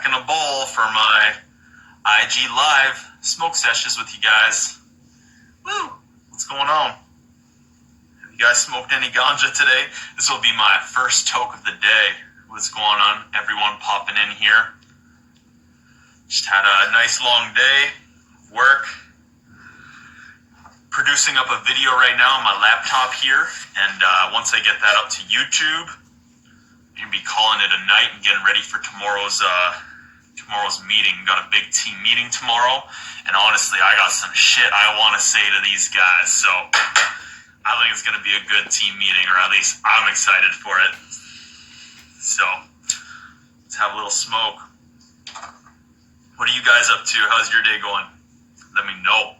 cracking a bowl for my IG Live smoke sessions with you guys. Woo! What's going on? Have you guys smoked any ganja today? This will be my first toke of the day. What's going on? Everyone popping in here. Just had a nice long day of work. Producing up a video right now on my laptop here, and once I get that up to YouTube, I'm gonna be calling it a night and getting ready for tomorrow's meeting. Got a big team meeting tomorrow, and honestly, I got some shit I want to say to these guys. So I think it's gonna be a good team meeting, or at least I'm excited for it. So let's have a little smoke. What are you guys up to? How's your day going? Let me know.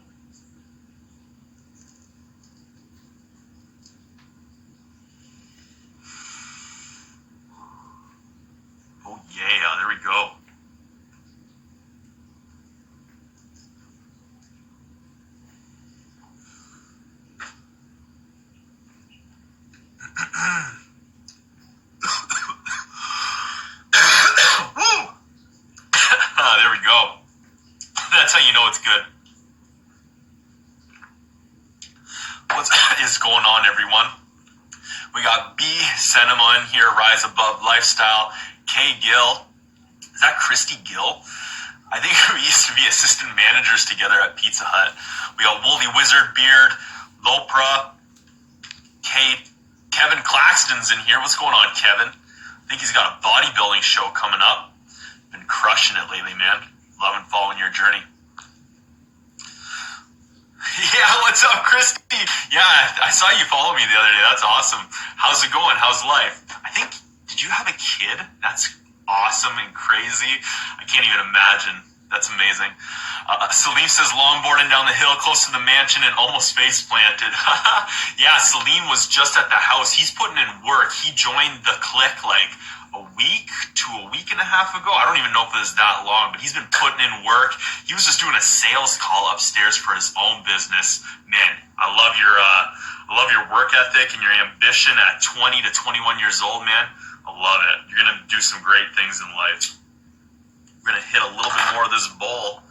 Oh yeah, there we go. There we go. That's how you know it's good. What is going on, everyone? We got B Cinema in here, Rise Above Lifestyle. K Gill. Is that Christy Gill? I think we used to be assistant managers together at Pizza Hut. We got Woolly Wizard Beard, Lopra, Kevin Claxton's in here. What's going on, Kevin? I think he's got a bodybuilding show coming up. Been crushing it lately, man. Loving following your journey. Yeah, what's up, Christy? Yeah, I saw you follow me the other day. That's awesome. How's it going? How's life? I think, did you have a kid? That's awesome and crazy. I can't even imagine. That's amazing. Salim says longboarding down the hill close to the mansion and almost face planted. Yeah, Salim was just at the house. He's putting in work. He joined the clique like a week to a week and a half ago. I don't even know if it was that long, but he's been putting in work. He was just doing a sales call upstairs for his own business. Man, I love your work ethic and your ambition at 20 to 21 years old, man. I love it. You're gonna do some great things in life. We're gonna hit a little bit more of this bowl,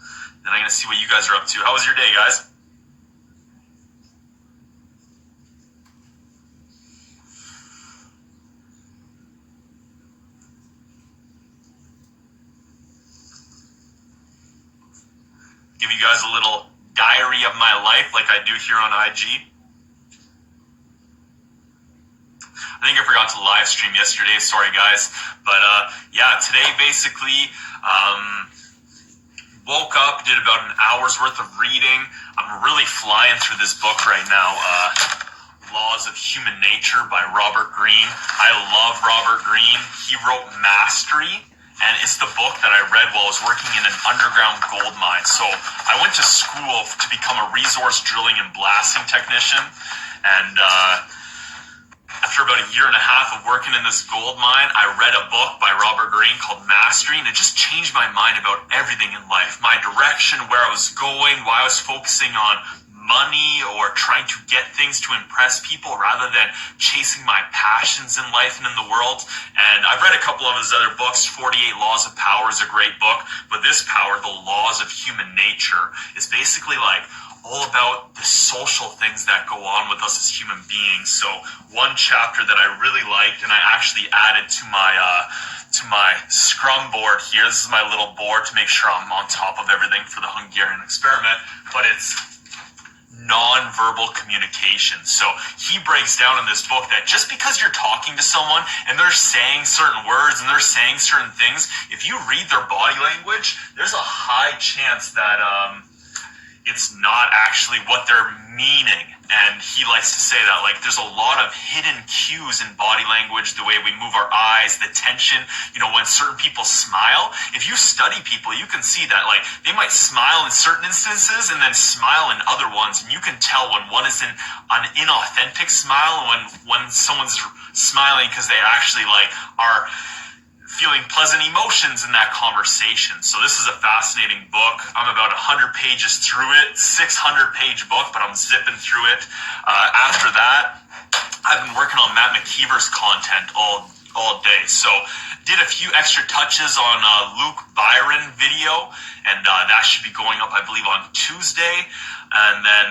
then I'm gonna see what you guys are up to. How was your day, guys? Give you guys a little diary of my life like I do here on IG. I think I forgot to live stream yesterday. Sorry, guys. But yeah, today basically woke up, did about an hour's worth of reading. I'm really flying through this book right now. Laws of Human Nature by Robert Greene. I love Robert Greene. He wrote Mastery. And it's the book that I read while I was working in an underground gold mine. So I went to school to become a resource drilling and blasting technician. And after about a year and a half of working in this gold mine, I read a book by Robert Greene called Mastery, and it just changed my mind about everything in life. My direction, where I was going, why I was focusing on money or trying to get things to impress people rather than chasing my passions in life and in the world. And I've read a couple of his other books. 48 Laws of Power is a great book, but this power, the laws of human nature, is basically like all about the social things that go on with us as human beings. So one chapter that I really liked, and I actually added to my Scrum board here. This is my little board to make sure I'm on top of everything for the Hungarian experiment, but it's non-verbal communication. So he breaks down in this book that just because you're talking to someone and they're saying certain words and they're saying certain things, if you read their body language, there's a high chance that it's not actually what they're meaning. And he likes to say that, like, there's a lot of hidden cues in body language, the way we move our eyes, the tension. You know, when certain people smile, if you study people, you can see that, like, they might smile in certain instances and then smile in other ones. And you can tell when one is an inauthentic smile and when someone's smiling because they actually, like, are feeling pleasant emotions in that conversation. So this is a fascinating book. I'm about 100 pages through it, 600-page book, but I'm zipping through it. After that, I've been working on Matt McKeever's content all all day. So did a few extra touches on Luke Byron video, and that should be going up, I believe, on Tuesday. And then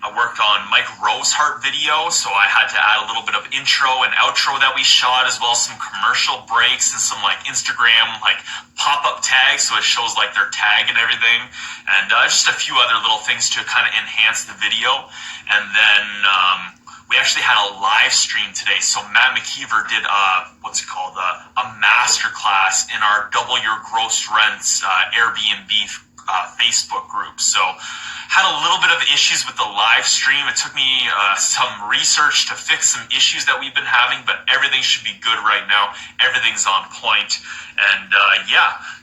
I worked on Mike Rosehart video, so I had to add a little bit of intro and outro that we shot, as well as some commercial breaks and some like Instagram like pop-up tags, so it shows like their tag and everything, and just a few other little things to kind of enhance the video. And then we actually had a live stream today. So Matt McKeever did a master class in our Double Your Gross Rents Airbnb Facebook group. So had a little bit of issues with the live stream. It took me some research to fix some issues that we've been having, but everything should be good right now. Everything's on point. And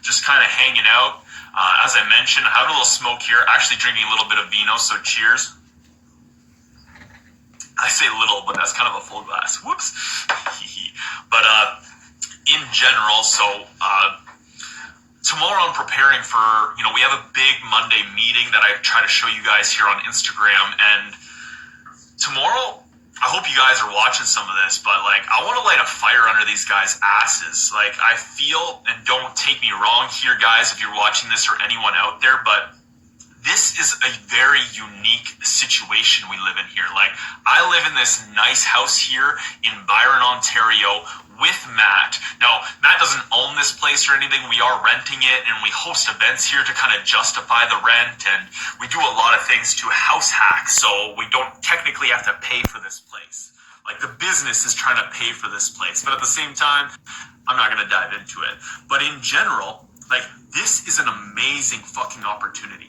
just kind of hanging out. As I mentioned, I have a little smoke here, actually drinking a little bit of vino, so cheers. I say little, but that's kind of a full glass. Whoops. But in general, so tomorrow I'm preparing for, we have a big Monday meeting that I try to show you guys here on Instagram. And tomorrow, I hope you guys are watching some of this, but like, I want to light a fire under these guys' asses. Like, I feel, and don't take me wrong here, guys, if you're watching this or anyone out there, but this is a very unique situation we live in here. Like, I live in this nice house here in Byron, Ontario with Matt. Now, Matt doesn't own this place or anything. We are renting it, and we host events here to kind of justify the rent, and we do a lot of things to house hack, so we don't technically have to pay for this place. Like, the business is trying to pay for this place, but at the same time, I'm not going to dive into it. But in general, like, this is an amazing fucking opportunity.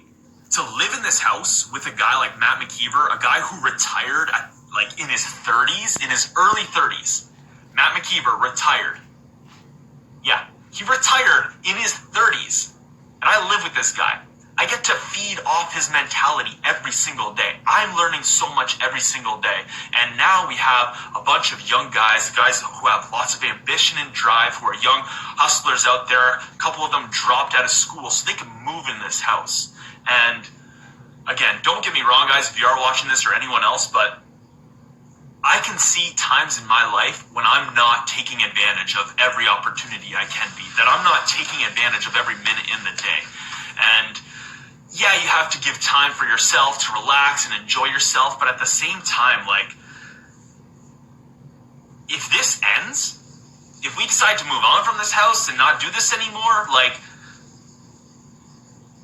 To live in this house with a guy like Matt McKeever, a guy who retired at like in his 30s, in his early 30s. Matt McKeever retired. Yeah, he retired in his 30s. And I live with this guy. I get to feed off his mentality every single day. I'm learning so much every single day. And now we have a bunch of young guys who have lots of ambition and drive, who are young hustlers out there. A couple of them dropped out of school so they can move in this house. And again, don't get me wrong, guys, if you are watching this or anyone else, but I can see times in my life when I'm not taking advantage of every opportunity I can be, that I'm not taking advantage of every minute in the day. And yeah, you have to give time for yourself to relax and enjoy yourself, but at the same time, like, if this ends, if we decide to move on from this house and not do this anymore, like,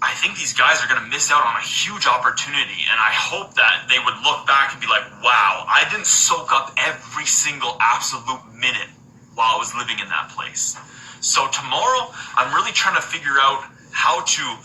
I think these guys are going to miss out on a huge opportunity, and I hope that they would look back and be like, wow, I didn't soak up every single absolute minute while I was living in that place. So tomorrow, I'm really trying to figure out how to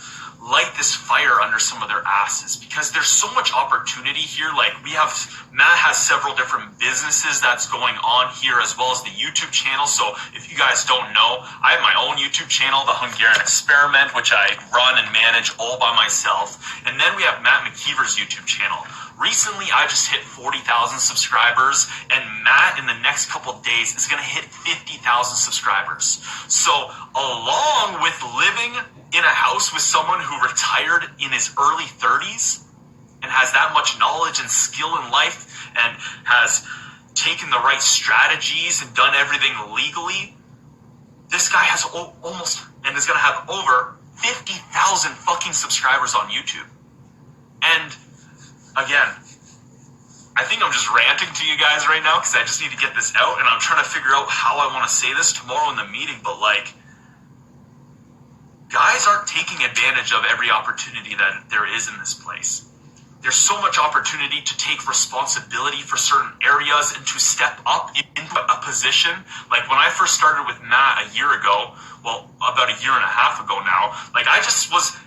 light this fire under some of their asses, because there's so much opportunity here. Like, Matt has several different businesses that's going on here, as well as the YouTube channel. So if you guys don't know, I have my own YouTube channel, The Hungarian Experiment, which I run and manage all by myself. And then we have Matt McKeever's YouTube channel. Recently, I just hit 40,000 subscribers, and Matt in the next couple of days is going to hit 50,000 subscribers. So along with living in a house with someone who retired in his early 30s and has that much knowledge and skill in life and has taken the right strategies and done everything legally, this guy has almost, and is going to have over 50,000 fucking subscribers on YouTube. And again, I think I'm just ranting to you guys right now because I just need to get this out, and I'm trying to figure out how I want to say this tomorrow in the meeting. But like, guys aren't taking advantage of every opportunity that there is in this place. There's so much opportunity to take responsibility for certain areas and to step up into a position. Like, when I first started with Matt a year ago, well, about a year and a half ago now, like, I just was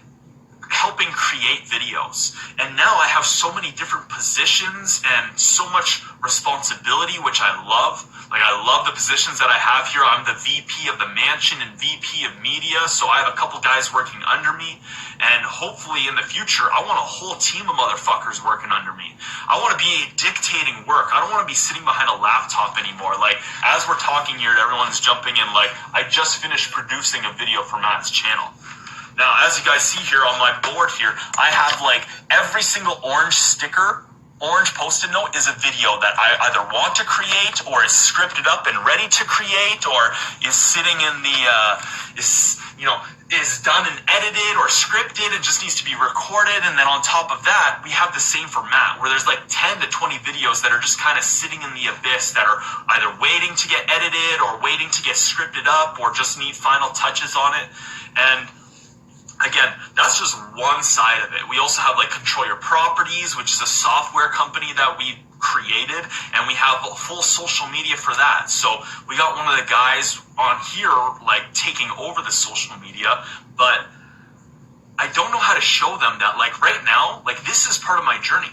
helping create videos, and now I have so many different positions and so much responsibility, which I love. Like, I love the positions that I have here. I'm the VP of the mansion and VP of media, so I have a couple guys working under me, and hopefully in the future I want a whole team of motherfuckers working under me. I want to be dictating work. I don't want to be sitting behind a laptop anymore. Like, as we're talking here, everyone's jumping in. Like, I just finished producing a video for Matt's channel. Now, as you guys see here on my board here, I have like every single orange sticker orange Post-it note is a video that I either want to create or is scripted up and ready to create or is sitting in the, is done and edited or scripted and just needs to be recorded. And then on top of that, we have the same for Matt, where there's like 10 to 20 videos that are just kind of sitting in the abyss that are either waiting to get edited or waiting to get scripted up or just need final touches on it. And again, that's just one side of it. We also have like Control Your Properties, which is a software company that we created, and we have full social media for that. So we got one of the guys on here like taking over the social media, but I don't know how to show them that like right now, like this is part of my journey.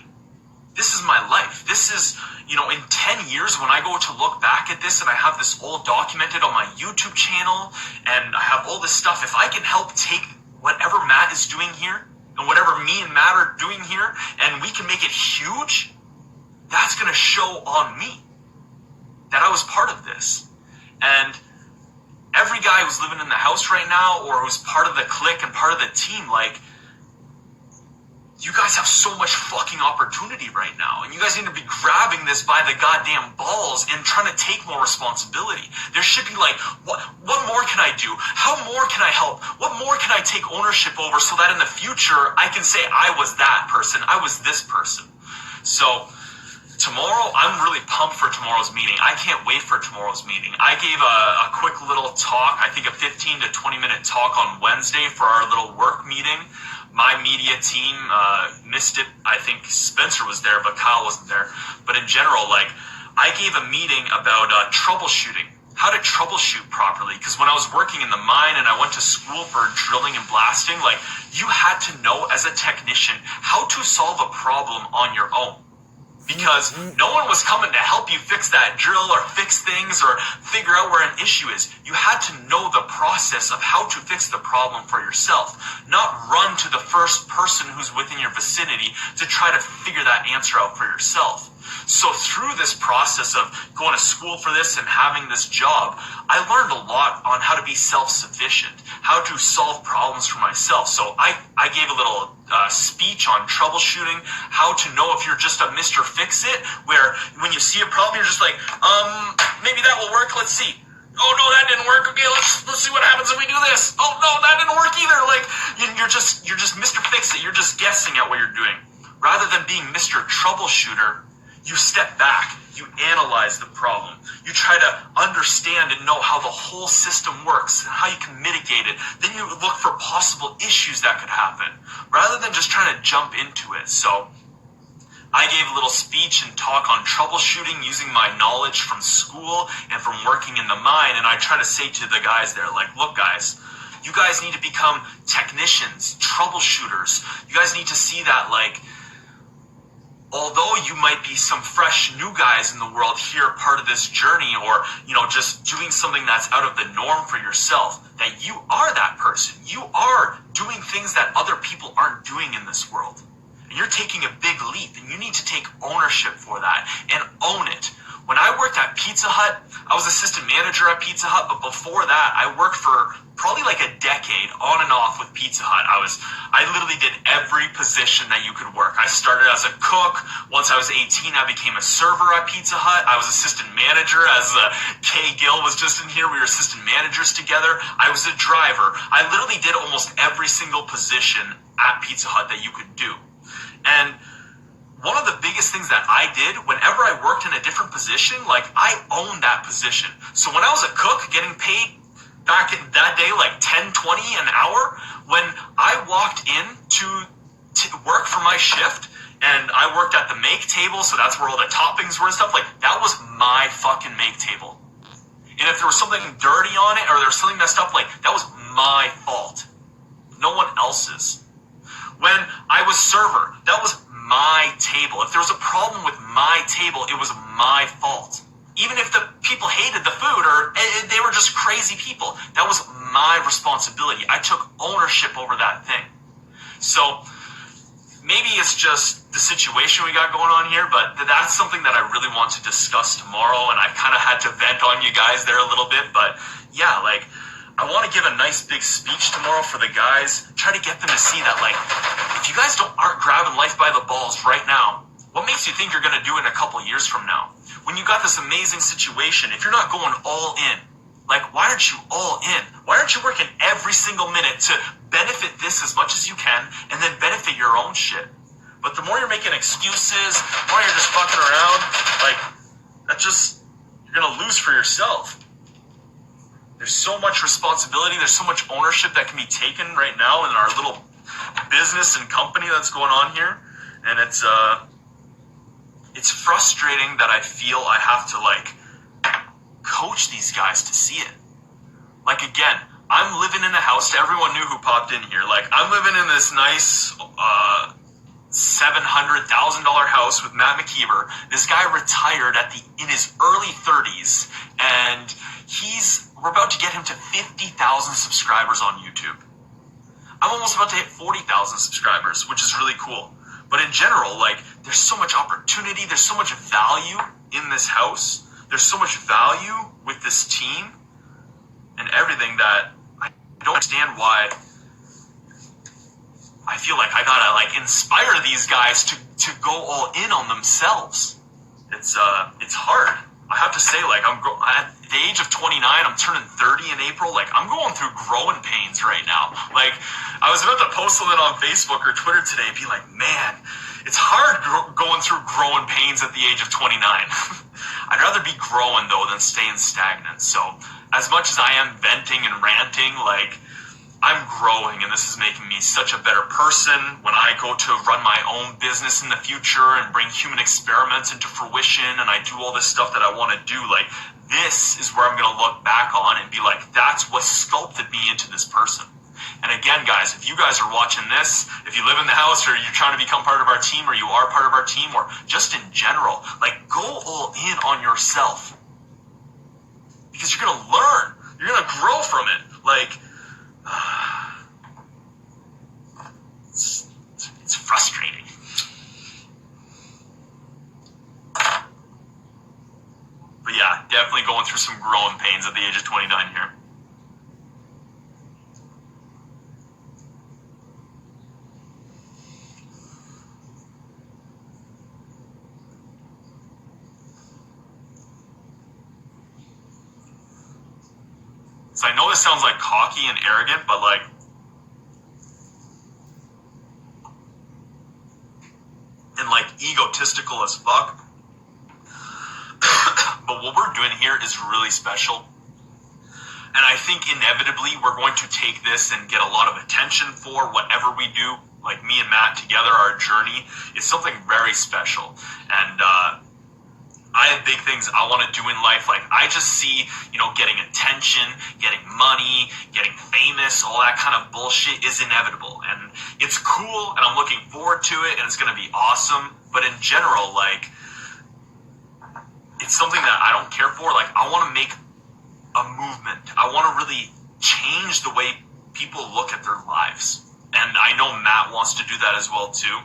This is my life. This is, in 10 years when I go to look back at this and I have this all documented on my YouTube channel and I have all this stuff, if I can help take whatever Matt is doing here and whatever me and Matt are doing here and we can make it huge, that's going to show on me that I was part of this. And every guy who's living in the house right now or who's part of the clique and part of the team, like, you guys have so much fucking opportunity right now. And you guys need to be grabbing this by the goddamn balls and trying to take more responsibility. There should be like, what more can I do? How more can I help? What more can I take ownership over so that in the future I can say I was that person, I was this person. So tomorrow, I'm really pumped for tomorrow's meeting. I can't wait for tomorrow's meeting. I gave a quick little talk, I think a 15 to 20 minute talk on Wednesday for our little work meeting. My media team missed it. I think Spencer was there, but Kyle wasn't there. But in general, like, I gave a meeting about troubleshooting, how to troubleshoot properly. Because when I was working in the mine and I went to school for drilling and blasting, like, you had to know as a technician how to solve a problem on your own. Because no one was coming to help you fix that drill or fix things or figure out where an issue is. You had to know the process of how to fix the problem for yourself, not run to the first person who's within your vicinity to try to figure that answer out for yourself. So through this process of going to school for this and having this job, I learned a lot on how to be self-sufficient, how to solve problems for myself. So I gave a little speech on troubleshooting, how to know if you're just a Mr. Fix-It, where when you see a problem, you're just like, maybe that will work, let's see. Oh no, that didn't work. Okay, let's see what happens if we do this. Oh no, that didn't work either. Like, you're just Mr. Fix-It. You're just guessing at what you're doing. Rather than being Mr. Troubleshooter, you step back, you analyze the problem, you try to understand and know how the whole system works and how you can mitigate it. Then you look for possible issues that could happen, rather than just trying to jump into it. So I gave a little speech and talk on troubleshooting using my knowledge from school and from working in the mine, and I try to say to the guys there, like, look guys, you guys need to become technicians, troubleshooters. You guys need to see that, like, although you might be some fresh new guys in the world here, part of this journey, or, just doing something that's out of the norm for yourself, that you are that person. You are doing things that other people aren't doing in this world. And you're taking a big leap, and you need to take ownership for that and own it. When I worked at Pizza Hut, I was assistant manager at Pizza Hut, but before that, I worked for probably like a decade on and off with Pizza Hut. I literally did every position that you could work. I started as a cook. Once I was 18, I became a server at Pizza Hut. I was assistant manager, as Kay Gill was just in here. We were assistant managers together. I was a driver. I literally did almost every single position at Pizza Hut that you could do. And one of the biggest things that I did whenever I worked in a different position, like, I owned that position. So when I was a cook getting paid back in that day, like 10, 20 an hour, when I walked in to work for my shift and I worked at the make table, so that's where all the toppings were and stuff, like, that was my fucking make table. And if there was something dirty on it or there was something messed up, like, that was my fault. No one else's. When I was server, that was my table. If there was a problem with my table, it was my fault. Even if the people hated the food or they were just crazy people, that was my responsibility. I took ownership over that thing. So maybe it's just the situation we got going on here, but that's something that I really want to discuss tomorrow, and I kind of had to vent on you guys there a little bit. But yeah, like, I want to give a nice big speech tomorrow for the guys, try to get them to see that, like, if you guys aren't grabbing life by the balls right now, What makes you think you're going to do it in a couple years from now? When you got this amazing situation, if you're not going all in, like, why aren't you all in? Why aren't you working every single minute to benefit this as much as you can and then benefit your own shit? But the more you're making excuses, the more you're just fucking around, like, you're going to lose for yourself. There's so much responsibility, there's so much ownership that can be taken right now in our little business and company that's going on here. And it's frustrating that I feel I have to, like, coach these guys to see it. Like, again, I'm living in a house, everyone knew who popped in here, like, I'm living in this nice $700,000 house with Matt McKeever. This guy retired in his early 30s, and we're about to get him to 50,000 subscribers on YouTube. I'm almost about to hit 40,000 subscribers, which is really cool. But in general, like, there's so much opportunity, there's so much value in this house, there's so much value with this team and everything that I don't understand why I feel like I gotta, like, inspire these guys to go all in on themselves. It's hard. I have to say, like, at the age of 29, I'm turning 30 in April. Like, I'm going through growing pains right now. Like, I was about to post something on Facebook or Twitter today and be like, man, it's hard going through growing pains at the age of 29. I'd rather be growing, though, than staying stagnant. So, as much as I am venting and ranting, like, I'm growing, and this is making me such a better person. When I go to run my own business in the future and bring human experiments into fruition, and I do all this stuff that I want to do, like, this is where I'm going to look back on and be like, that's what sculpted me into this person. And again, guys, if you guys are watching this, if you live in the house or you're trying to become part of our team, or you are part of our team, or just in general, like, go all in on yourself. Because you're going to learn. You're going to grow from it. Like, it's frustrating. But yeah, definitely going through some growing pains at the age of 29 here. So I know this sounds like cocky and arrogant, but, like, and, like, egotistical as fuck. But what we're doing here is really special. And I think inevitably we're going to take this and get a lot of attention for whatever we do. Like, me and Matt together, our journey is something very special. And I have big things I want to do in life. Like, I just see, getting attention, getting money, getting famous, all that kind of bullshit is inevitable. And it's cool, and I'm looking forward to it, and it's going to be awesome. But in general, like, it's something that I don't care for. Like, I want to make a movement. I want to really change the way people look at their lives. And I know Matt wants to do that as well, too.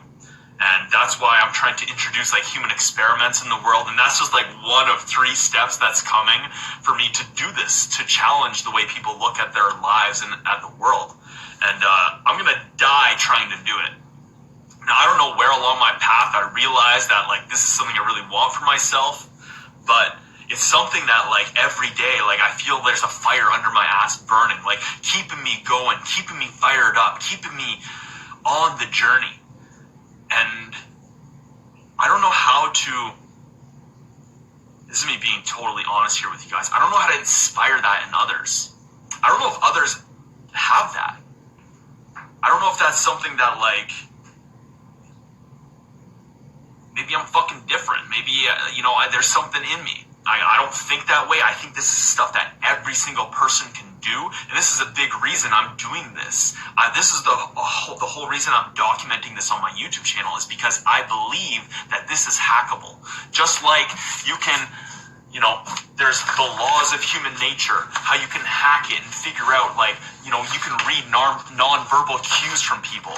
And that's why I'm trying to introduce, like, human experiments in the world. And that's just, like, one of 3 steps that's coming for me to do this, to challenge the way people look at their lives and at the world. And I'm going to die trying to do it. Now, I don't know where along my path I realized that, like, this is something I really want for myself. But it's something that, like, every day, like, I feel there's a fire under my ass burning, like, keeping me going, keeping me fired up, keeping me on the journey. And I don't know how to, this is me being totally honest here with you guys, I don't know how to inspire that in others. I don't know if others have that. I don't know if that's something that, like, maybe I'm fucking different. Maybe, there's something in me. I don't think that way. I think this is stuff that every single person can do, and this is a big reason I'm doing this. This is the whole reason I'm documenting this on my YouTube channel, is because I believe that this is hackable. Just like you can, there's the laws of human nature, how you can hack it and figure out, like, you can read non-verbal cues from people.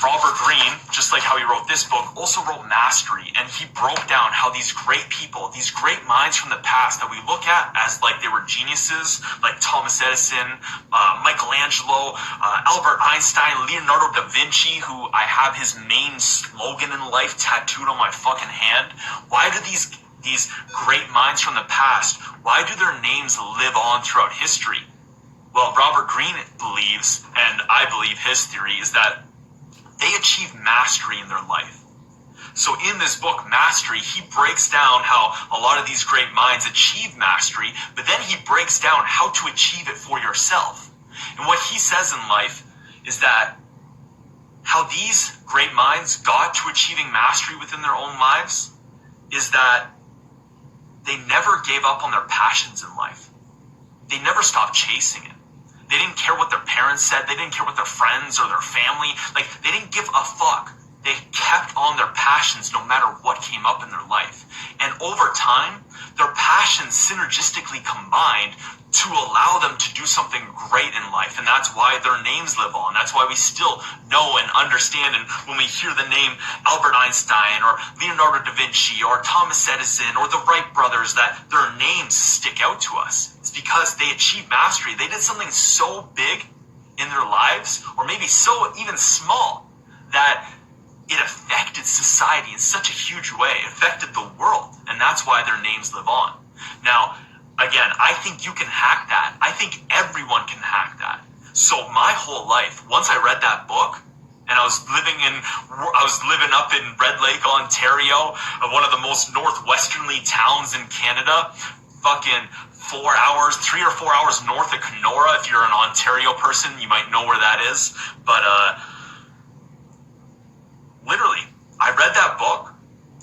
Robert Greene, just like how he wrote this book, also wrote Mastery, and he broke down how these great people, these great minds from the past that we look at as like they were geniuses, like Thomas Edison, Michelangelo, Michelangelo, Albert Einstein, Leonardo da Vinci, who I have his main slogan in life tattooed on my fucking hand. Why do these great minds from the past, why do their names live on throughout history? Well, Robert Greene believes, and I believe his theory, is that they achieve mastery in their life. So in this book, Mastery, he breaks down how a lot of these great minds achieve mastery, but then he breaks down how to achieve it for yourself. And what he says in life is that how these great minds got to achieving mastery within their own lives is that they never gave up on their passions in life. They never stopped chasing it. They didn't care what their parents said. They didn't care what their friends or their family, like they didn't give a fuck. They kept on their passions no matter what came up in their life. And over time, their passions synergistically combined to allow them to do something great in life. And that's why their names live on. That's why we still know and understand. And when we hear the name Albert Einstein or Leonardo da Vinci or Thomas Edison or the Wright brothers, that their names stick out to us. It's because they achieved mastery. They did something so big in their lives, or maybe so even small, that it affected society in such a huge way. It affected the world. And that's why their names live on. Now, again, I think you can hack that. I think everyone can hack that. So my whole life, once I read that book, and I was living up in Red Lake, Ontario, one of the most northwesternly towns in Canada, fucking 3 or 4 hours north of Kenora. If you're an Ontario person, you might know where that is. But literally, I read that book,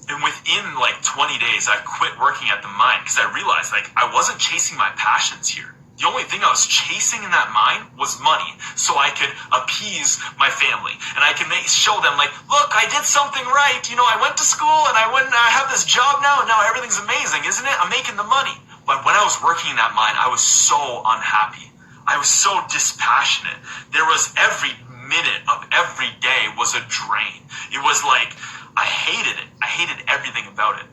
and within like 20 days, I quit working at the mine because I realized like I wasn't chasing my passions here. The only thing I was chasing in that mine was money, so I could appease my family, and I could show them like, look, I did something right. You know, I went to school, and I have this job now, and now everything's amazing, isn't it? I'm making the money. But when I was working in that mine, I was so unhappy. I was so dispassionate. There was every minute of every day was a drain. It was like, I hated it. I hated everything about it.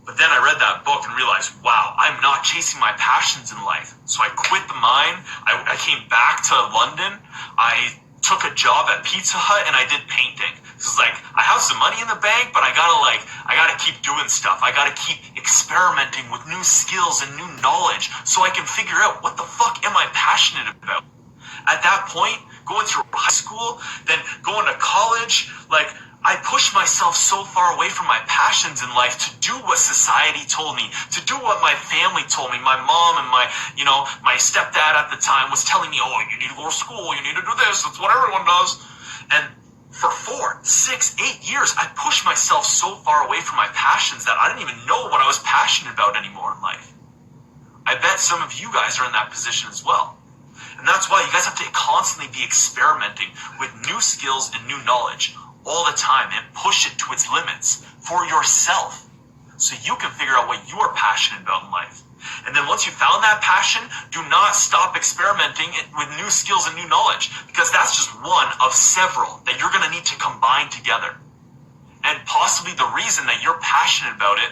But then I read that book and realized, wow, I'm not chasing my passions in life. So I quit the mine. I came back to London. I took a job at Pizza Hut and I did painting. It's like, I have some money in the bank, but I gotta keep doing stuff. I gotta keep experimenting with new skills and new knowledge so I can figure out what the fuck am I passionate about. At that point, going through high school, then going to college, like, I pushed myself so far away from my passions in life to do what society told me, to do what my family told me. My mom and my stepdad at the time was telling me, oh, you need to go to school, you need to do this, that's what everyone does. And for 4, 6, 8 years, I pushed myself so far away from my passions that I didn't even know what I was passionate about anymore in life. I bet some of you guys are in that position as well. And that's why you guys have to constantly be experimenting with new skills and new knowledge all the time and push it to its limits for yourself so you can figure out what you are passionate about in life. And then once you found that passion, do not stop experimenting with new skills and new knowledge, because that's just one of several that you're going to need to combine together. And possibly the reason that you're passionate about it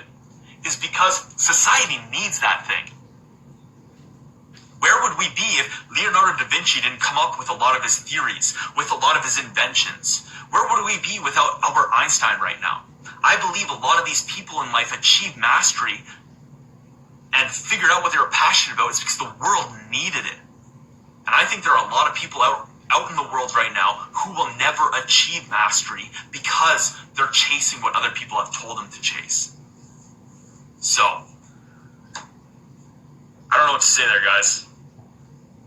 is because society needs that thing. Where would we be if Leonardo da Vinci didn't come up with a lot of his theories, with a lot of his inventions? Where would we be without Albert Einstein right now? I believe a lot of these people in life achieved mastery and figured out what they were passionate about is because the world needed it. And I think there are a lot of people out in the world right now who will never achieve mastery because they're chasing what other people have told them to chase. So, I don't know what to say there, guys.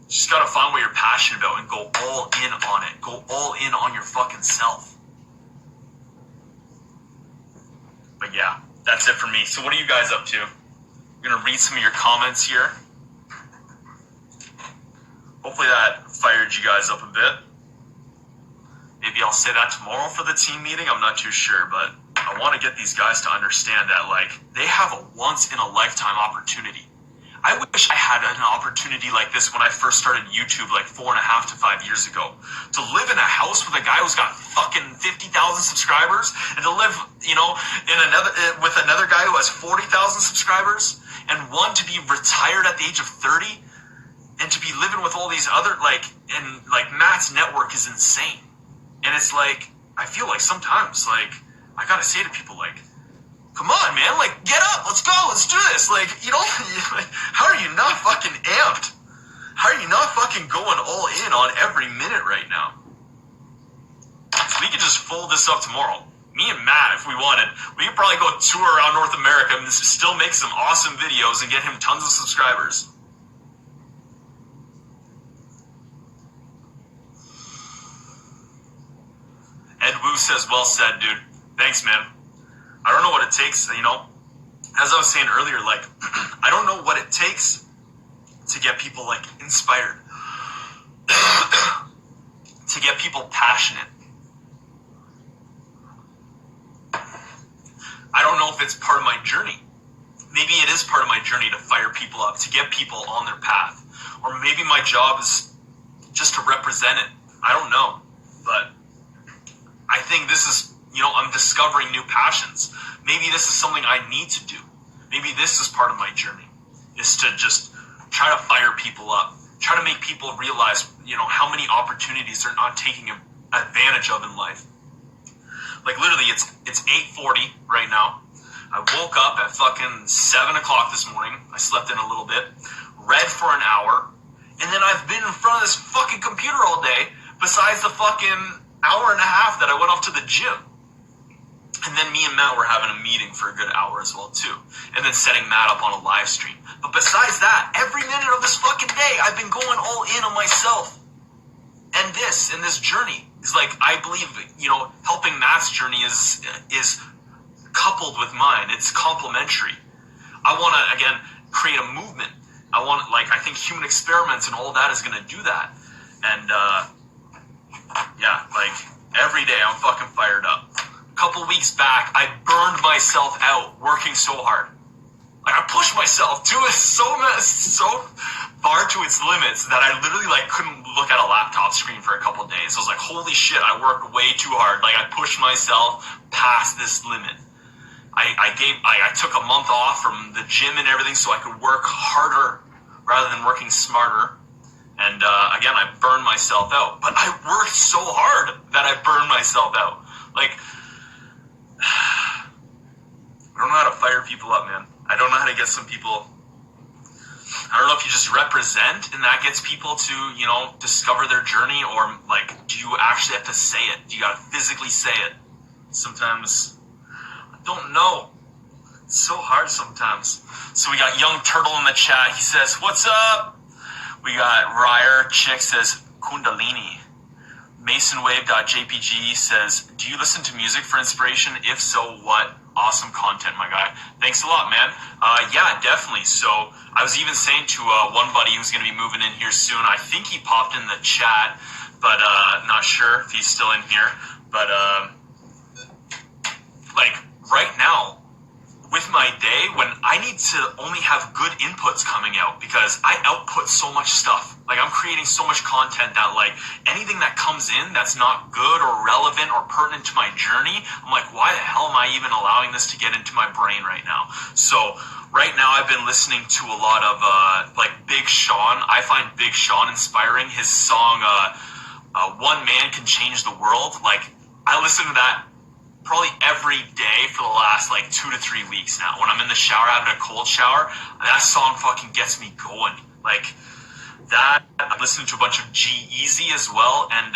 Just gotta find what you're passionate about and go all in on it. Go all in on your fucking self. But yeah, that's it for me. So what are you guys up to? I'm gonna read some of your comments here. Hopefully that fired you guys up a bit. Maybe I'll say that tomorrow for the team meeting. I'm not too sure, but I want to get these guys to understand that, like, they have a once-in-a-lifetime opportunity. I wish I had an opportunity like this when I first started YouTube like 4.5 to 5 years ago. To live in a house with a guy who's got fucking 50,000 subscribers, and to live, with another guy who has 40,000 subscribers, and one to be retired at the age of 30, and to be living with all these other, like, and like Matt's network is insane. And it's like, I feel like sometimes, like, I gotta say to people, like, come on, man, like, get up, let's go, let's do this. Like, you know, how are you not fucking amped? How are you not fucking going all in on every minute right now? So we could just fold this up tomorrow. Me and Matt, if we wanted, we could probably go tour around North America and still make some awesome videos and get him tons of subscribers. Ed Wu says, well said, dude. Thanks, man. I don't know what it takes, you know. As I was saying earlier, like, I don't know what it takes to get people, like, inspired. To get people passionate. I don't know if it's part of my journey. Maybe it is part of my journey to fire people up, to get people on their path. Or maybe my job is just to represent it. I don't know. But I think this is, you know, I'm discovering new passions. Maybe this is something I need to do. Maybe this is part of my journey, is to just try to fire people up. Try to make people realize, you know, how many opportunities they're not taking advantage of in life. Like, literally, it's 8:40 right now. I woke up at fucking 7 o'clock this morning. I slept in a little bit, read for an hour, and then I've been in front of this fucking computer all day, besides the fucking hour and a half that I went off to the gym. And then me and Matt were having a meeting for a good hour as well, too. And then setting Matt up on a live stream. But besides that, every minute of this fucking day, I've been going all in on myself. And this journey is like, I believe, you know, helping Matt's journey is coupled with mine. It's complementary. I want to, again, create a movement. I think human experiments and all of that is going to do that. And, yeah, like, every day I'm fucking fired up. A couple weeks back, I burned myself out working so hard. Like, I pushed myself to it so far to its limits that I literally, like, couldn't look at a laptop screen for a couple of days. I was like, holy shit, I worked way too hard. Like, I pushed myself past this limit. I took a month off from the gym and everything so I could work harder rather than working smarter. And, again, I burned myself out. But I worked so hard that I burned myself out. Like, I don't know how to fire people up, man. I don't know how to get some people. I don't know if you just represent and that gets people to, you know, discover their journey, or, like, do you actually have to say it? Do you gotta physically say it? Sometimes, I don't know. It's so hard sometimes. So we got Young Turtle in the chat. He says, what's up? We got Ryer Chick says, Kundalini. MasonWave.jpg says, do you listen to music for inspiration? If so, what? Awesome content, my guy. Thanks a lot, man. Yeah, definitely. So I was even saying to one buddy who's going to be moving in here soon, I think he popped in the chat, but not sure if he's still in here. But like right now, with my day, when I need to only have good inputs coming out, because I output so much stuff. Like, I'm creating so much content that, like, anything that comes in that's not good or relevant or pertinent to my journey, I'm like, why the hell am I even allowing this to get into my brain right now? So right now I've been listening to a lot of like Big Sean. I find Big Sean inspiring. His song One Man Can Change the World. Like, I listen to that probably every day for the last like 2 to 3 weeks now. When I'm in the shower, having a cold shower, that song fucking gets me going. Like, that, I'm listening to a bunch of G-Eazy as well, and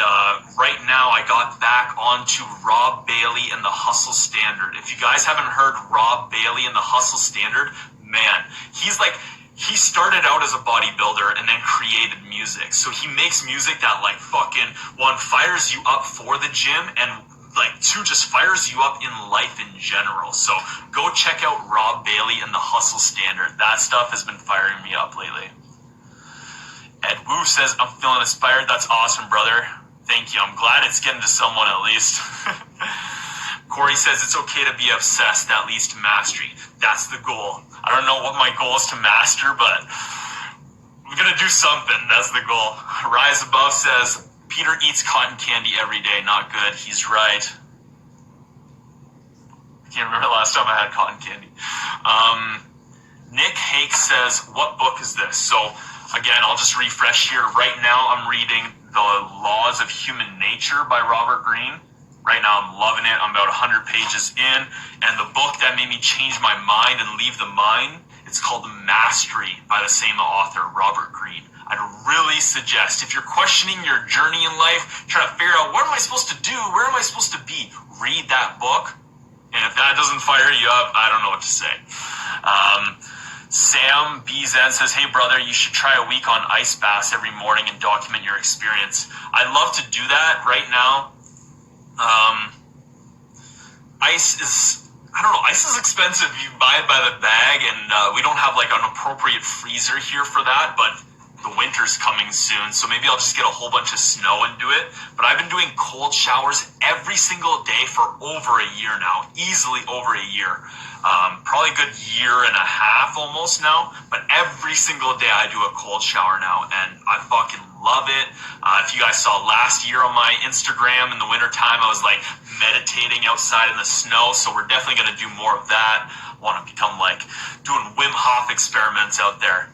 right now I got back onto Rob Bailey and the Hustle Standard. If you guys haven't heard Rob Bailey and the Hustle Standard, man, he started out as a bodybuilder and then created music. So he makes music that, like, fucking, one, fires you up for the gym, and like, two, just fires you up in life in general. So go check out Rob Bailey and the Hustle Standard. That stuff has been firing me up lately. Ed Wu says, I'm feeling inspired. That's awesome, brother. Thank you. I'm glad it's getting to someone at least. Corey says, it's okay to be obsessed, that leads to mastery. That's the goal. I don't know what my goal is to master, but I'm going to do something. That's the goal. Rise Above says, Peter eats cotton candy every day. Not good. He's right. I can't remember the last time I had cotton candy. Nick Hake says, what book is this? So Again, I'll just refresh here. Right now, I'm reading The Laws of Human Nature by Robert Greene. Right now, I'm loving it. I'm about 100 pages in. And the book that made me change my mind and leave the mine, it's called Mastery by the same author, Robert Greene. I'd really suggest, if you're questioning your journey in life, trying to figure out, what am I supposed to do? Where am I supposed to be? Read that book. And if that doesn't fire you up, I don't know what to say. Sam BZ says, hey brother, you should try a week on ice baths every morning and document your experience. I'd love to do that right now. Ice is expensive. You buy it by the bag, and we don't have like an appropriate freezer here for that, but the winter's coming soon, so maybe I'll just get a whole bunch of snow and do it. But I've been doing cold showers every single day for over a year now, easily over a year. Probably a good year and a half almost now, but every single day I do a cold shower now, and I fucking love it. If you guys saw last year on my Instagram in the wintertime, I was like meditating outside in the snow, so we're definitely going to do more of that. I want to become like doing Wim Hof experiments out there.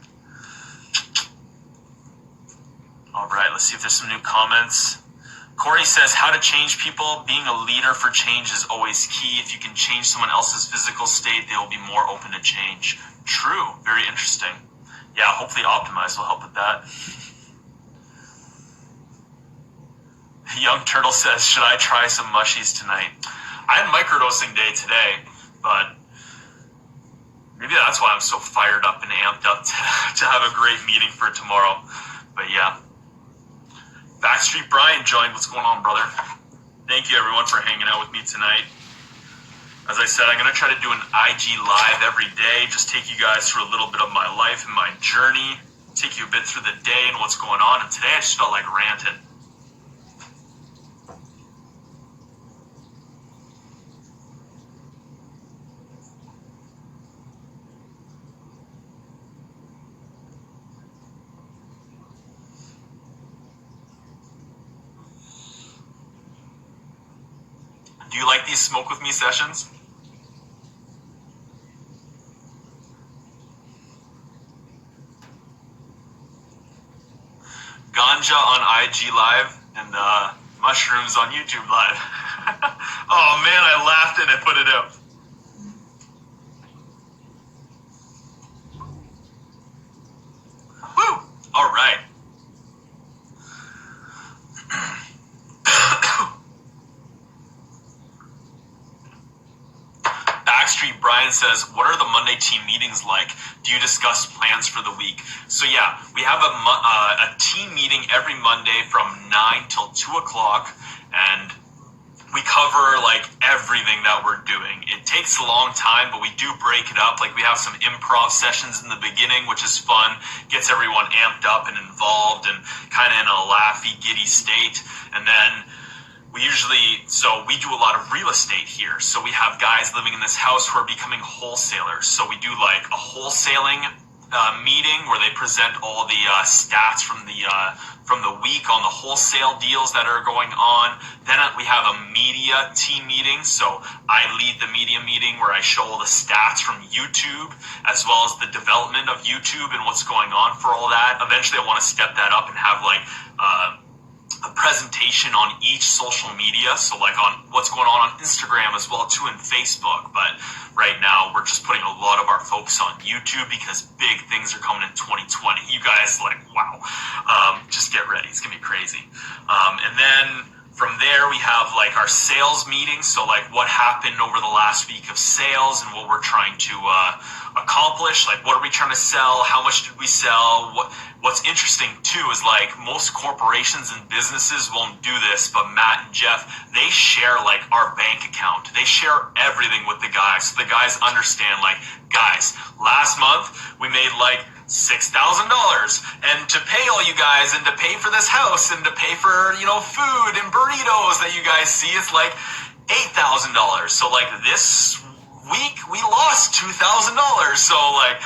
All right, let's see if there's some new comments. Corey says, how to change people. Being a leader for change is always key. If you can change someone else's physical state, they will be more open to change. True. Very interesting. Yeah, hopefully Optimize will help with that. Young Turtle says, should I try some mushies tonight? I had microdosing day today, but maybe that's why I'm so fired up and amped up to have a great meeting for tomorrow. But yeah. Backstreet Brian joined. What's going on, brother? Thank you, everyone, for hanging out with me tonight. As I said, I'm going to try to do an IG live every day, just take you guys through a little bit of my life and my journey, take you a bit through the day and what's going on. And today I just felt like ranting. Do you like these smoke with me sessions? Ganja on IG Live and mushrooms on YouTube Live. Oh man, I laughed and I put it out. Woo! All right. Backstreet Brian says, what are the Monday team meetings like? Do you discuss plans for the week? So yeah, we have a team meeting every Monday from 9 till 2 o'clock, and we cover like everything that we're doing. It takes a long time, but we do break it up. Like we have some improv sessions in the beginning, which is fun, gets everyone amped up and involved and kind of in a laughy, giddy state. And then we do a lot of real estate here. So we have guys living in this house who are becoming wholesalers. So we do like a wholesaling meeting where they present all the stats from the week on the wholesale deals that are going on. Then we have a media team meeting. So I lead the media meeting where I show all the stats from YouTube as well as the development of YouTube and what's going on for all that. Eventually I want to step that up and have like a presentation on each social media, so like on what's going on Instagram as well too, and Facebook. But right now we're just putting a lot of our focus on YouTube because big things are coming in 2020. You guys wow, just get ready, it's gonna be crazy. And then from there we have like our sales meetings, so like what happened over the last week of sales and what we're trying to accomplish, like what are we trying to sell, how much did we sell. What's interesting too is like most corporations and businesses won't do this, but Matt and Jeff, they share like our bank account. They share everything with the guys, so the guys understand like, guys, last month we made like $6,000, and to pay all you guys and to pay for this house and to pay for, food and burritos that you guys see, it's like $8,000. So like this week we lost $2,000. So like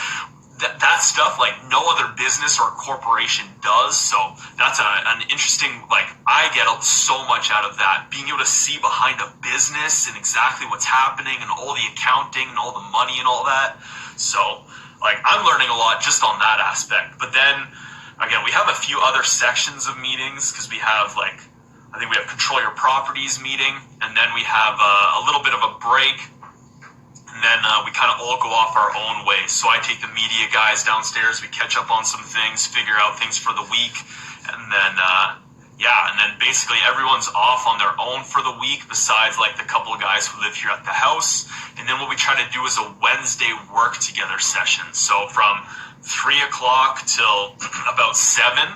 that stuff like no other business or corporation does. So that's an interesting, like I get so much out of that, being able to see behind a business and exactly what's happening and all the accounting and all the money and all that. So like I'm learning a lot just on that aspect. But then again, we have a few other sections of meetings because we have like, I think we have Control Your Properties meeting, and then we have a little bit of a break, and then we kind of all go off our own ways. So I take the media guys downstairs, we catch up on some things, figure out things for the week, and then and then basically everyone's off on their own for the week besides like the couple of guys who live here at the house. And then what we try to do is a Wednesday work together session. So from 3 o'clock till about 7,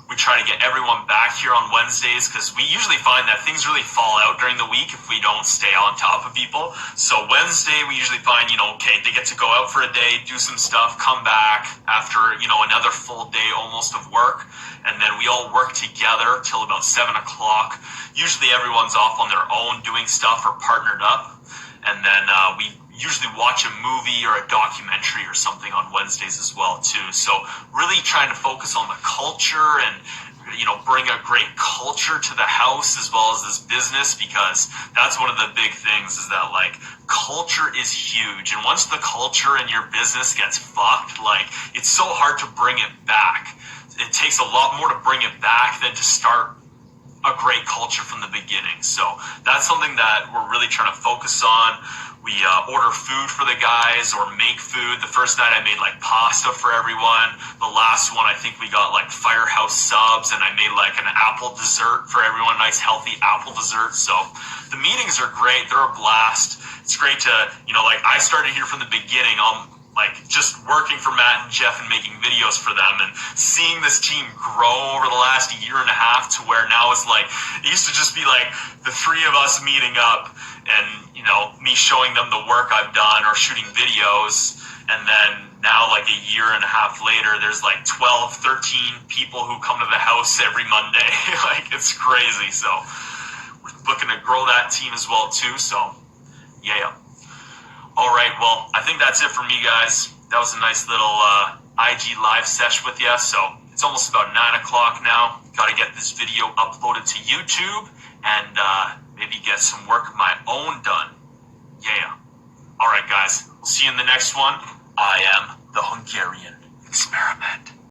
we try to get everyone back here on Wednesdays because we usually find that things really fall out during the week if we don't stay on top of people. So Wednesday, we usually find, okay, they get to go out for a day, do some stuff, come back after, another full day almost of work. And then we all work together till about 7 o'clock. Usually everyone's off on their own doing stuff or partnered up. And then we usually watch a movie or a documentary or something on Wednesdays as well too. So really trying to focus on the culture and bring a great culture to the house as well as this business, because that's one of the big things is that like culture is huge. And once the culture in your business gets fucked, like it's so hard to bring it back. It takes a lot more to bring it back than to start a great culture from the beginning. So that's something that we're really trying to focus on. We order food for the guys or make food. The first night I made like pasta for everyone. The last one I think we got like Firehouse subs, and I made like an apple dessert for everyone, nice healthy apple dessert. So the meetings are great. They're a blast. It's great to, like I started here from the beginning. Like just working for Matt and Jeff and making videos for them, and seeing this team grow over the last year and a half to where now it's like, it used to just be like the three of us meeting up and, me showing them the work I've done or shooting videos. And then now like a year and a half later, there's like 12, 13 people who come to the house every Monday. Like it's crazy. So we're looking to grow that team as well too. So yeah. All right, well, I think that's it for me, guys. That was a nice little IG live sesh with you. So it's almost about 9 o'clock now. Got to get this video uploaded to YouTube and maybe get some work of my own done. Yeah. All right, guys. We'll see you in the next one. I am the Hungarian Experiment.